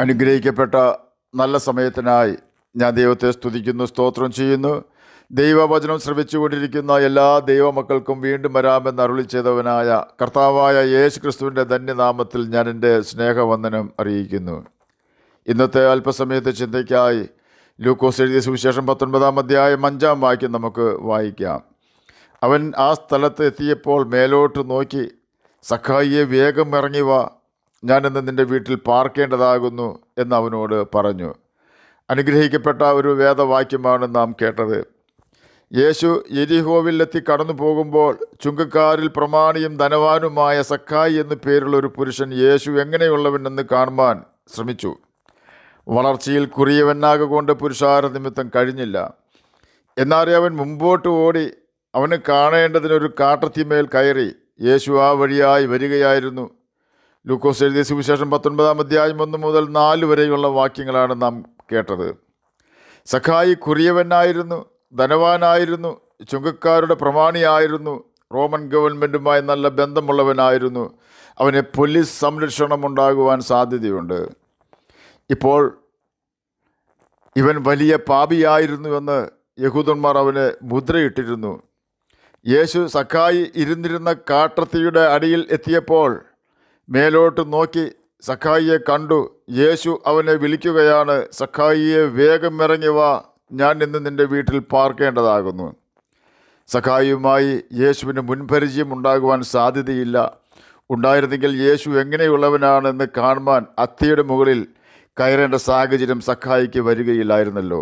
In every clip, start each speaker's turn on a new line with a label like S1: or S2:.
S1: അനുഗ്രഹിക്കപ്പെട്ട നല്ല സമയത്തിനായി ഞാൻ ദൈവത്തെ സ്തുതിക്കുന്നു, സ്തോത്രം ചെയ്യുന്നു. ദൈവവചനം ശ്രവിച്ചുകൊണ്ടിരിക്കുന്ന എല്ലാ ദൈവമക്കൾക്കും വീണ്ടും വരാമെന്ന് അരുളി ചെയ്തവനായ കർത്താവായ യേശു ക്രിസ്തുവിൻ്റെ ധന്യനാമത്തിൽ ഞാൻ എൻ്റെ സ്നേഹവന്ദനം അറിയിക്കുന്നു. ഇന്നത്തെ അല്പസമയത്തെ ചിന്തയ്ക്കായി ലൂക്കോസ് എഴുതിയ സുവിശേഷം 19 അധ്യായം 5 വാക്യം നമുക്ക് വായിക്കാം. അവൻ ആ സ്ഥലത്ത് എത്തിയപ്പോൾ മേലോട്ട് നോക്കി, സഖായിയെ വേഗം ഇറങ്ങി വാ, ഞാനിന്ന് നിൻ്റെ വീട്ടിൽ പാർക്കേണ്ടതാകുന്നു എന്ന് അവനോട് പറഞ്ഞു. അനുഗ്രഹിക്കപ്പെട്ട ഒരു വേദവാക്യമാണ് നാം കേട്ടത്. യേശു യെരിഹോവിലെത്തി കടന്നു പോകുമ്പോൾ ചുങ്കക്കാരിൽ പ്രമാണിയും ധനവാനുമായ സഖായി എന്നു പേരുള്ള ഒരു പുരുഷൻ യേശു എങ്ങനെയുള്ളവനെന്ന് കാണുവാൻ ശ്രമിച്ചു. വളർച്ചയിൽ കുറിയവനാകൊണ്ട് പുരുഷാര നിമിത്തം കഴിഞ്ഞില്ല. എന്നാൽ അവൻ മുമ്പോട്ട് ഓടി അവന് കാണേണ്ടതിനൊരു കാട്ടത്തിമേൽ കയറി. യേശു ആ വഴിയായി വരികയായിരുന്നു. ലൂക്കോസ് എഴുതിയ സുവിശേഷം 19 അധ്യായം 1 മുതൽ 4 വരെയുള്ള വാക്യങ്ങളാണ് നാം കേട്ടത്. സഖായി കുറിയവനായിരുന്നു, ധനവാനായിരുന്നു, ചുങ്കക്കാരുടെ പ്രമാണിയായിരുന്നു, റോമൻ ഗവൺമെൻറ്റുമായി നല്ല ബന്ധമുള്ളവനായിരുന്നു. അവന് പോലീസ് സംരക്ഷണം ഉണ്ടാകുവാൻ സാധ്യതയുണ്ട്. ഇപ്പോൾ ഇവൻ വലിയ പാപിയായിരുന്നുവെന്ന് യഹൂദന്മാർ അവന് മുദ്രയിട്ടിരുന്നു. യേശു സഖായി ഇരുന്നിരുന്ന കാട്ടത്തിയുടെ അടിയിൽ എത്തിയപ്പോൾ മേലോട്ട് നോക്കി സഖായിയെ കണ്ടു. യേശു അവനെ വിളിക്കുകയാണ്, സഖായിയെ വേഗം ഇറങ്ങി വാ, ഞാൻ ഇന്ന് നിൻ്റെ വീട്ടിൽ പാർക്കേണ്ടതാകുന്നു. സഖായിയുമായി യേശുവിന് മുൻപരിചയം ഉണ്ടാകുവാൻ സാധ്യതയില്ല. ഉണ്ടായിരുന്നെങ്കിൽ യേശു എങ്ങനെയുള്ളവനാണെന്ന് കാണുവാൻ അത്തിയുടെ മുകളിൽ കയറേണ്ട സാഹചര്യം സഖായിക്ക് വരികയില്ലായിരുന്നല്ലോ.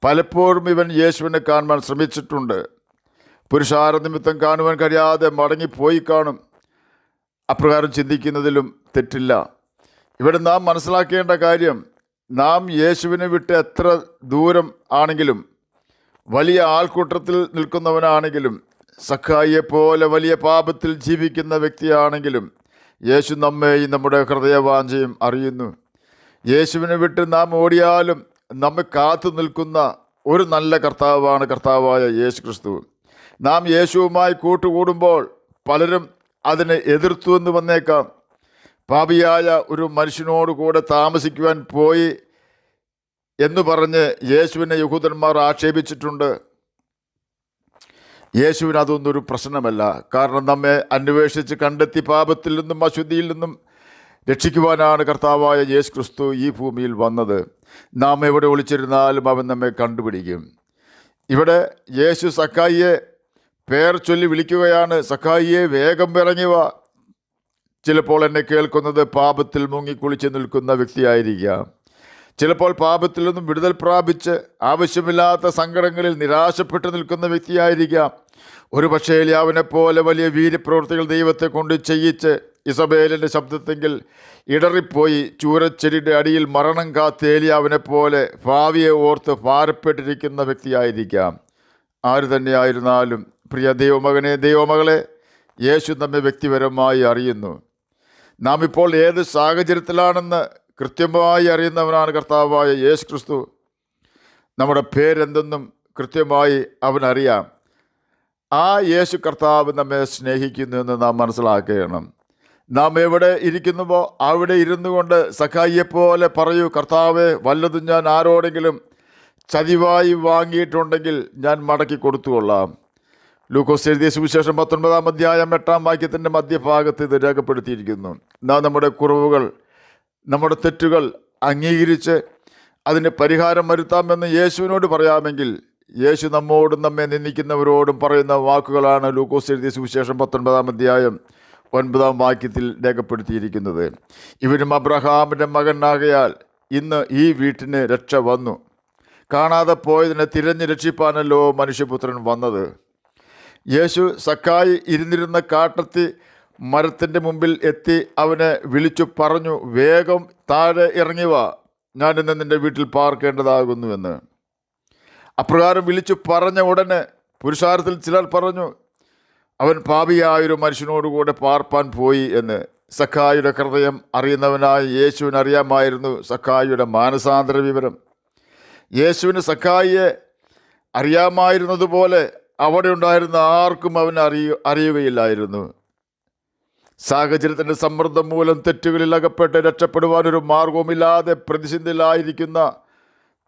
S1: പലപ്പോഴും ഇവൻ യേശുവിനെ കാണുവാൻ ശ്രമിച്ചിട്ടുണ്ട്. പുരുഷാര നിമിത്തം കാണുവാൻ കഴിയാതെ മടങ്ങിപ്പോയി കാണും. അപ്രകാരം ചിന്തിക്കുന്നതിലും തെറ്റില്ല. ഇവിടെ നാം മനസ്സിലാക്കേണ്ട കാര്യം, നാം യേശുവിനെ വിട്ട് എത്ര ദൂരം ആണെങ്കിലും, വലിയ ആൾക്കൂട്ടത്തിൽ നിൽക്കുന്നവനാണെങ്കിലും, സഖായിയെ പോലെ വലിയ പാപത്തിൽ ജീവിക്കുന്ന വ്യക്തിയാണെങ്കിലും, യേശു നമ്മെയും നമ്മുടെ ഹൃദയവാഞ്ചയും അറിയുന്നു. യേശുവിനെ വിട്ട് നാം ഓടിയാലും നമ്മെ കാത്തു നിൽക്കുന്ന ഒരു നല്ല കർത്താവാണ് കർത്താവായ യേശു ക്രിസ്തു. നാം യേശുവുമായി കൂട്ടുകൂടുമ്പോൾ പലരും അതിനെ എതിർത്തു എന്ന് വന്നേക്കാം. പാപിയായ ഒരു മനുഷ്യനോട് കൂടെ താമസിക്കുവാൻ പോയി എന്ന് പറഞ്ഞ് യേശുവിനെ യഹൂദന്മാർ ആക്ഷേപിച്ചിട്ടുണ്ട്. യേശുവിന് അതൊന്നും ഒരു പ്രശ്നമല്ല. കാരണം നമ്മെ അന്വേഷിച്ച് കണ്ടെത്തി പാപത്തിൽ നിന്നും അശുദ്ധിയിൽ നിന്നും രക്ഷിക്കുവാനാണ് കർത്താവായ യേശു ക്രിസ്തു ഈ ഭൂമിയിൽ വന്നത്. നാം എവിടെ ഒളിച്ചിരുന്നാലും അവൻ നമ്മെ കണ്ടുപിടിക്കും. ഇവിടെ യേശു സഖായിയെ പേർ ചൊല്ലി വിളിക്കുകയാണ്, സഖായിയെ വേഗം ഇറങ്ങി വാ. ചിലപ്പോൾ എന്നെ കേൾക്കുന്നത് പാപത്തിൽ മുങ്ങിക്കുളിച്ച് നിൽക്കുന്ന വ്യക്തിയായിരിക്കാം. ചിലപ്പോൾ പാപത്തിൽ നിന്നും വിടുതൽ പ്രാപിച്ച് ആവശ്യമില്ലാത്ത സങ്കടങ്ങളിൽ നിരാശപ്പെട്ട് നിൽക്കുന്ന വ്യക്തിയായിരിക്കാം. ഒരു പക്ഷേ ഏലിയാവിനെ പോലെ വലിയ വീര്യപ്രവൃത്തികൾ ദൈവത്തെ കൊണ്ട് ചെയ്യിച്ച് ഇസബേലിൻ്റെ ശബ്ദത്തെങ്കിൽ ഇടറിപ്പോയി ചൂരച്ചെടിയുടെ അടിയിൽ മരണം കാത്ത് ഏലിയാവിനെ പോലെ ഭാവിയെ ഓർത്ത് ഭാരപ്പെട്ടിരിക്കുന്ന വ്യക്തിയായിരിക്കാം. ആര് തന്നെയായിരുന്നാലും പ്രിയ ദൈവമകനെ, ദൈവമകളെ, യേശു നമ്മെ വ്യക്തിപരമായി അറിയുന്നു. നാം ഇപ്പോൾ ഏത് സാഹചര്യത്തിലാണെന്ന് കൃത്യമായി അറിയുന്നവനാണ് കർത്താവായ യേശു ക്രിസ്തു. നമ്മുടെ പേരെന്തെന്നും കൃത്യമായി അവനറിയാം. ആ യേശു കർത്താവ് നമ്മെ സ്നേഹിക്കുന്നു എന്ന് നാം മനസ്സിലാക്കണം. നാം എവിടെ ഇരിക്കുന്നുവോ അവിടെ ഇരുന്നു കൊണ്ട് സഖായിയെപ്പോലെ പറയൂ, കർത്താവെ, വല്ലതും ഞാൻ ആരോടെങ്കിലും ചതിവായി വാങ്ങിയിട്ടുണ്ടെങ്കിൽ ഞാൻ മടക്കി കൊടുത്തുകൊള്ളാം. ലൂക്കോസ് എഴുതിയ സുവിശേഷം 19 അധ്യായം 8 വാക്യത്തിൻ്റെ മധ്യഭാഗത്ത് ഇത് രേഖപ്പെടുത്തിയിരിക്കുന്നു. നാം നമ്മുടെ കുറവുകൾ, നമ്മുടെ തെറ്റുകൾ അംഗീകരിച്ച് അതിന് പരിഹാരം വരുത്താമെന്ന് യേശുവിനോട് പറയാമെങ്കിൽ, യേശു നമ്മോടും നമ്മെ നിന്ദിക്കുന്നവരോടും പറയുന്ന വാക്കുകളാണ് ലൂക്കോസ് എഴുതിയ സുവിശേഷം 19 അധ്യായം 9 വാക്യത്തിൽ രേഖപ്പെടുത്തിയിരിക്കുന്നത്. ഇവനും അബ്രഹാമിൻ്റെ മകനാകയാൽ ഇന്ന് ഈ വീട്ടിന് രക്ഷ വന്നു. കാണാതെ പോയതിനെ തിരഞ്ഞ് രക്ഷിപ്പാനല്ലോ മനുഷ്യപുത്രൻ വന്നത്. യേശു സഖായി ഇരുന്നിരുന്ന കാട്ടത്തി മരത്തിൻ്റെ മുമ്പിൽ എത്തി അവനെ വിളിച്ചു പറഞ്ഞു, വേഗം താഴെ ഇറങ്ങി വാ, ഞാൻ ഇന്ന് നിൻ്റെ വീട്ടിൽ പാർക്കേണ്ടതാകുന്നുവെന്ന്. അപ്രകാരം വിളിച്ചു പറഞ്ഞ ഉടനെ പുരുഷാരത്തിൽ ചിലർ പറഞ്ഞു, അവൻ പാപിയായൊരു മനുഷ്യനോടുകൂടെ പാർപ്പാൻ പോയി എന്ന്. സഖായിയുടെ ഹൃദയം അറിയുന്നവനായ യേശുവിന് അറിയാമായിരുന്നു സഖായിയുടെ മാനസാന്തര വിവരം. യേശുവിന് സഖായിയെ അറിയാമായിരുന്നതുപോലെ അവിടെ ഉണ്ടായിരുന്ന ആർക്കും അവൻ അറിയുകയില്ലായിരുന്നു. സാഹചര്യത്തിൻ്റെ സമ്മർദ്ദം മൂലം തെറ്റുകളിൽ അകപ്പെട്ട് രക്ഷപ്പെടുവാനൊരു മാർഗവുമില്ലാതെ പ്രതിസന്ധിയിലായിരിക്കുന്ന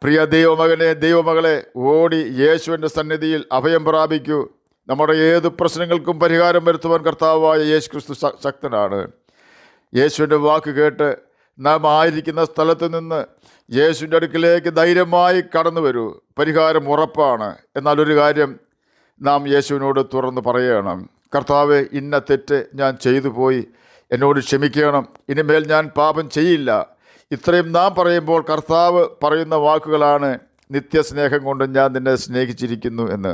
S1: പ്രിയ ദൈവമകനെ, ദൈവമകളെ, ഓടി യേശുവിൻ്റെ സന്നിധിയിൽ അഭയം പ്രാപിക്കൂ. നമ്മുടെ ഏത് പ്രശ്നങ്ങൾക്കും പരിഹാരം വരുത്തുവാൻ കർത്താവായ യേശു ക്രിസ്തു ശക്തനാണ്. യേശുവിൻ്റെ വാക്ക് കേട്ട് നാം ആയിരിക്കുന്ന സ്ഥലത്ത് നിന്ന് യേശുവിൻ്റെ അടുക്കിലേക്ക് ധൈര്യമായി കടന്നു വരൂ. പരിഹാരം ഉറപ്പാണ്. എന്നാൽ ഒരു കാര്യം നാം യേശുവിനോട് തുറന്ന് പറയണം. കർത്താവെ, ഇന്ന തെറ്റ് ഞാൻ ചെയ്തു പോയി, എന്നോട് ക്ഷമിക്കണം, ഇനിമേൽ ഞാൻ പാപം ചെയ്യില്ല. ഇത്രയും നാം പറയുമ്പോൾ കർത്താവ് പറയുന്ന വാക്കുകളാണ്, നിത്യസ്നേഹം കൊണ്ട് ഞാൻ നിന്നെ സ്നേഹിച്ചിരിക്കുന്നു എന്ന്.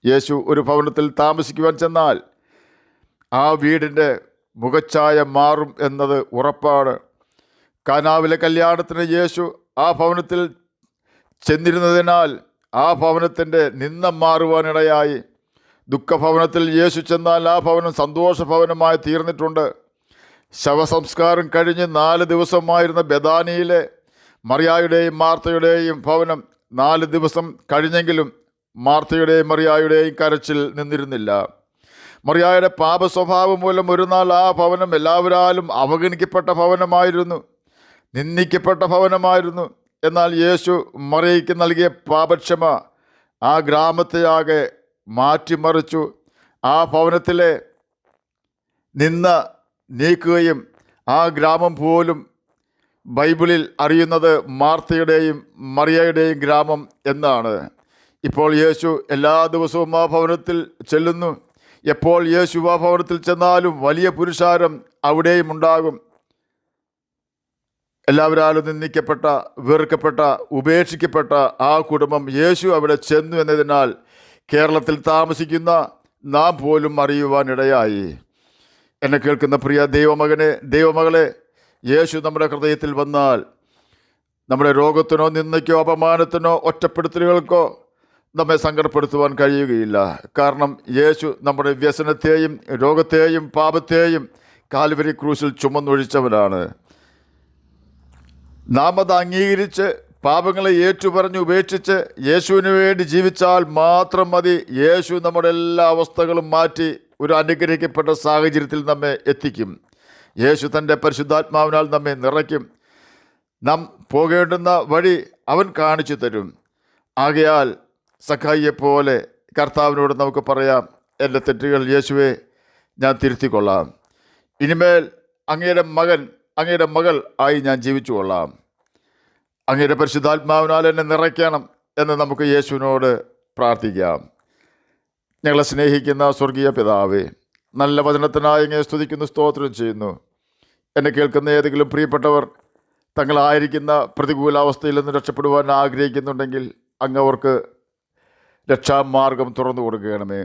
S1: യേശു ഒരു ഭവനത്തിൽ താമസിക്കുവാൻ ചെന്നാൽ ആ വീടിൻ്റെ മുഖച്ഛായ മാറും എന്നത് ഉറപ്പാണ്. കാനാവിലെ കല്യാണത്തിന് യേശു ആ ഭവനത്തിൽ ചെന്നിരുന്നതിനാൽ ആ ഭവനത്തിൻ്റെ നിന്ന മാറുവാനിടയായി. ദുഃഖഭവനത്തിൽ യേശു ചെന്നാൽ ആ ഭവനം സന്തോഷഭവനമായി തീർന്നിട്ടുണ്ട്. ശവസംസ്കാരം കഴിഞ്ഞ് 4 ദിവസമായിരുന്ന ബെഥാനിയിലെ മറിയായുടെയും മാർത്തയുടെയും ഭവനം 4 ദിവസം കഴിഞ്ഞെങ്കിലും മാർത്തയുടെയും മറിയായുടെയും കരച്ചിൽ നിന്നിരുന്നില്ല. മറിയായുടെ പാപ സ്വഭാവം മൂലം ഒരു നാൾ ആ ഭവനം എല്ലാവരാലും അവഗണിക്കപ്പെട്ട ഭവനമായിരുന്നു, നിന്ദിക്കപ്പെട്ട ഭവനമായിരുന്നു. എന്നാൽ യേശു മറിയയ്ക്ക് നൽകിയ പാപക്ഷമ ആ ഗ്രാമത്തെയാകെ മാറ്റിമറിച്ചു. ആ ഭവനത്തിലെ നിന്ന നീക്കുകയും ആ ഗ്രാമം പോലും ബൈബിളിൽ അറിയുന്നത് മാർത്തയുടെയും മറിയയുടെയും ഗ്രാമം എന്നാണ്. ഇപ്പോൾ യേശു എല്ലാ ദിവസവും ആ ഭവനത്തിൽ ചെല്ലുന്നു. എപ്പോൾ യേശു ആ ഭവനത്തിൽ ചെന്നാലും വലിയ പുരുഷാരം അവിടെയും ഉണ്ടാകും. എല്ലാവരാലും നിന്ദിക്കപ്പെട്ട, വെറുക്കപ്പെട്ട, ഉപേക്ഷിക്കപ്പെട്ട ആ കുടുംബം യേശു അവിടെ ചെന്നു എന്നതിനാൽ കേരളത്തിൽ താമസിക്കുന്ന നാം പോലും അറിയുവാനിടയായി. എന്നെ കേൾക്കുന്ന പ്രിയ ദൈവമകനെ, ദൈവമകളെ, യേശു നമ്മുടെ ഹൃദയത്തിൽ വന്നാൽ നമ്മുടെ രോഗത്തിനോ നിന്ദയ്ക്കോ അപമാനത്തിനോ ഒറ്റപ്പെടുത്തലുകൾക്കോ നമ്മെ സങ്കടപ്പെടുത്തുവാൻ കഴിയുകയില്ല. കാരണം യേശു നമ്മുടെ വ്യസനത്തെയും രോഗത്തെയും പാപത്തെയും കാൽവരി ക്രൂശിൽ ചുമന്നൊഴിച്ചവനാണ്. നാം അത് അംഗീകരിച്ച് പാപങ്ങളെ ഏറ്റുപറഞ്ഞ് ഉപേക്ഷിച്ച് യേശുവിന് വേണ്ടി ജീവിച്ചാൽ മാത്രം മതി. യേശു നമ്മുടെ എല്ലാ അവസ്ഥകളും മാറ്റി ഒരു അനുഗ്രഹിക്കപ്പെട്ട സാഹചര്യത്തിൽ നമ്മെ എത്തിക്കും. യേശു തൻ്റെ പരിശുദ്ധാത്മാവിനാൽ നമ്മെ നിറയ്ക്കും. നാം പോകേണ്ടുന്ന വഴി അവൻ കാണിച്ചു തരും. ആകയാൽ സഖായിയെപ്പോലെ കർത്താവിനോട് നമുക്ക് പറയാം, എൻ്റെ തെറ്റുകൾ യേശുവെ ഞാൻ തിരുത്തിക്കൊള്ളാം. ഇനിമേൽ അങ്ങയുടെ മകൻ, അങ്ങയുടെ മകൾ ആയി ഞാൻ ജീവിച്ചു കൊള്ളാം. അങ്ങയുടെ പരിശുദ്ധാത്മാവിനാൽ എന്നെ നിറയ്ക്കണം എന്ന് നമുക്ക് യേശുവിനോട് പ്രാർത്ഥിക്കാം. ഞങ്ങളെ സ്നേഹിക്കുന്ന സ്വർഗീയ പിതാവേ, നല്ല വചനത്തിനായി അങ്ങയെ സ്തുതിക്കുന്നു, സ്തോത്രം ചെയ്യുന്നു. എന്നെ കേൾക്കുന്ന ഏതെങ്കിലും പ്രിയപ്പെട്ടവർ തങ്ങളായിരിക്കുന്ന പ്രതികൂലാവസ്ഥയിൽ നിന്ന് രക്ഷപ്പെടുവാൻ ആഗ്രഹിക്കുന്നുണ്ടെങ്കിൽ അങ്ങ് അവർക്ക് രക്ഷാമാർഗം തുറന്നു കൊടുക്കണമേ.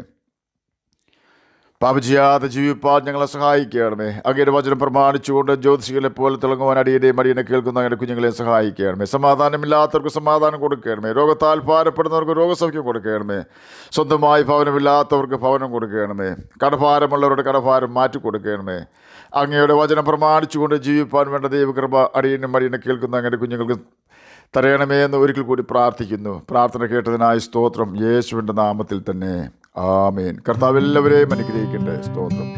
S1: പാപം ചെയ്യാതെ ജീവിപ്പാൻ ഞങ്ങളെ സഹായിക്കണമേ. അങ്ങയുടെ വചനം പ്രമാണിച്ചുകൊണ്ട് ജ്യോതിഷികളെ പോലെ തിളങ്ങുവാൻ അടിയനെയും അടിയനെ കേൾക്കുന്ന അങ്ങനെ കുഞ്ഞുങ്ങളെ സഹായിക്കണമേ. സമാധാനമില്ലാത്തവർക്ക് സമാധാനം കൊടുക്കണമേ. രോഗത്താൽ ഭാരപ്പെടുന്നവർക്ക് രോഗസൗഖ്യം കൊടുക്കണമേ. സ്വന്തമായി ഭവനമില്ലാത്തവർക്ക് ഭവനം കൊടുക്കണമേ. കടഭാരമുള്ളവരുടെ കടഭാരം മാറ്റി കൊടുക്കണമേ. അങ്ങയുടെ വചനം പ്രമാണിച്ചുകൊണ്ട് ജീവിപ്പാൻ വേണ്ട ദൈവകൃപ അടിയനും അടിയനെ കേൾക്കുന്ന അങ്ങനെ കുഞ്ഞുങ്ങൾക്ക് തരയണമേ എന്ന് ഒരിക്കൽ കൂടി പ്രാർത്ഥിക്കുന്നു. പ്രാർത്ഥന കേട്ടതിനായി സ്തോത്രം. യേശുവിൻ്റെ നാമത്തിൽ തന്നെ ആമേൻ. കർത്താവ് എല്ലാവരെയും അനുഗ്രഹിക്കട്ടെ. സ്തോത്രം.